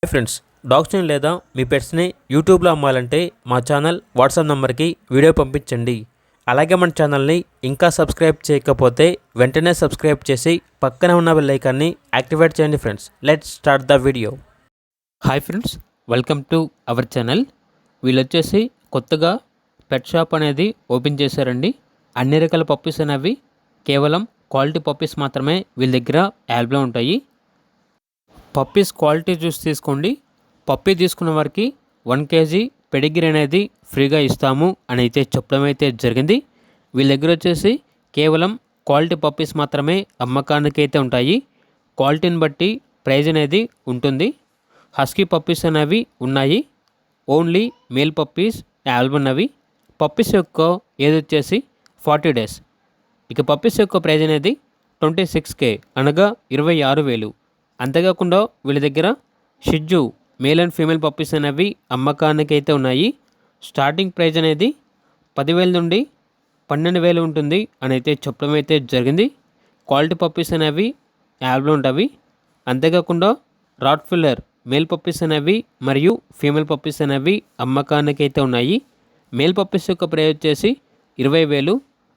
Hi friends, డాగ్స్ని లేదా మీ పెట్స్ని యూట్యూబ్లో అమ్మాలంటే మా ఛానల్ వాట్సాప్ నెంబర్కి వీడియో పంపించండి. అలాగే మన ఛానల్ని ఇంకా సబ్స్క్రైబ్ చేయకపోతే వెంటనే సబ్స్క్రైబ్ చేసి పక్కనే ఉన్న బెల్ ఐకాన్ని యాక్టివేట్ చేయండి. Friends, let's start the video. Hi friends, welcome to our channel. వీళ్ళు వచ్చేసి కొత్తగా పెట్ షాప్ అనేది ఓపెన్ చేశారండి. అన్ని రకాల పప్పీస్ అనేవి కేవలం క్వాలిటీ పప్పీస్ మాత్రమే వీళ్ళ దగ్గర అవైలబుల్ ఉంటాయి. పప్పీస్ క్వాలిటీ చూసి తీసుకోండి. పప్పీ తీసుకున్న వారికి 1 kg పెడిగ్రీ అనేది ఫ్రీగా ఇస్తాము అని అయితే చెప్పడం అయితే జరిగింది. వీళ్ళ దగ్గర వచ్చేసి కేవలం క్వాలిటీ పప్పీస్ మాత్రమే అమ్మకానికి అయితే ఉంటాయి. క్వాలిటీని బట్టి ప్రైజ్ అనేది ఉంటుంది. హస్కీ పప్పీస్ అనేవి ఉన్నాయి. ఓన్లీ మేల్ పప్పీస్ అవైలబుల్ ఉన్నవి. పప్పీస్ యొక్క ఏజ్ వచ్చేసి 40 days. ఇక పప్పీస్ యొక్క ప్రైజ్ అనేది 26K అనగా 26,000. అంతేకాకుండా వీళ్ళ దగ్గర షిజ్జు మేల్ అండ్ ఫీమేల్ పప్పీస్ అనేవి అమ్మకానికి అయితే ఉన్నాయి. స్టార్టింగ్ ప్రైజ్ అనేది 10,000 నుండి 12,000 ఉంటుంది అని అయితే చెప్పడం అయితే జరిగింది. క్వాలిటీ పప్పీస్ అనేవి అవైలబుల్ ఉంటాయి. అంతేకాకుండా రాట్ఫిల్లర్ మేల్ పప్పీస్ అనేవి మరియు ఫీమేల్ పప్పీస్ అనేవి అమ్మకానికి అయితే ఉన్నాయి. మేల్ పప్పీస్ యొక్క ప్రైజ్ వచ్చేసి 20,000,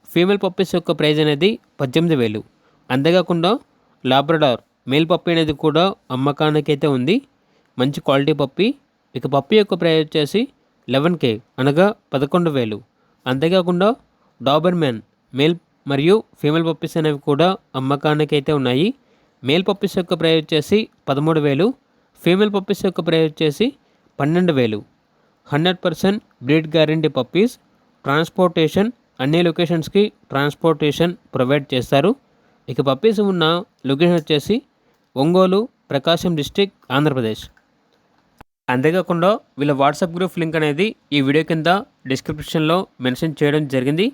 ఫీమేల్ పప్పీస్ యొక్క ప్రైజ్ అనేది 18,000. అంతేకాకుండా లాబ్రడార్ మేల్ పప్పీ అనేది కూడా అమ్మకానికి అయితే ఉంది. మంచి క్వాలిటీ పప్పీ. ఇక పప్పీ యొక్క ప్రైజ్ వచ్చేసి 11K అనగా 11,000. అంతేకాకుండా డాబర్మ్యాన్ మేల్ మరియు ఫీమేల్ పప్పీస్ అనేవి కూడా అమ్మకానికి అయితే ఉన్నాయి. మేల్ పప్పీస్ యొక్క ప్రైజ్ వచ్చేసి 13,000, ఫీమేల్ పప్పీస్ యొక్క ప్రైజ్ వచ్చేసి 12,000. 100% బ్రీడ్ గ్యారంటీ పప్పీస్. ట్రాన్స్పోర్టేషన్ అన్ని లొకేషన్స్కి ట్రాన్స్పోర్టేషన్ ప్రొవైడ్ చేస్తారు. ఇక పప్పీస్ ఉన్న లొకేషన్ వచ్చేసి ఒంగోలు, ప్రకాశం డిస్టిక్, ఆంధ్రప్రదేశ్. అంతేకాకుండా వీళ్ళ వాట్సాప్ గ్రూప్ లింక్ అనేది ఈ వీడియో కింద డిస్క్రిప్షన్లో మెన్షన్ చేయడం జరిగింది.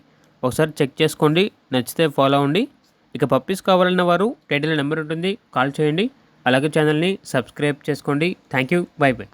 ఒకసారి చెక్ చేసుకోండి, నచ్చితే ఫాలో అవ్వండి. ఇక పప్పీస్ కావాలన్న వారు టైటిల్ నెంబర్ ఉంటుంది, కాల్ చేయండి. అలాగే ఛానల్ని సబ్స్క్రైబ్ చేసుకోండి. Thank you, by by.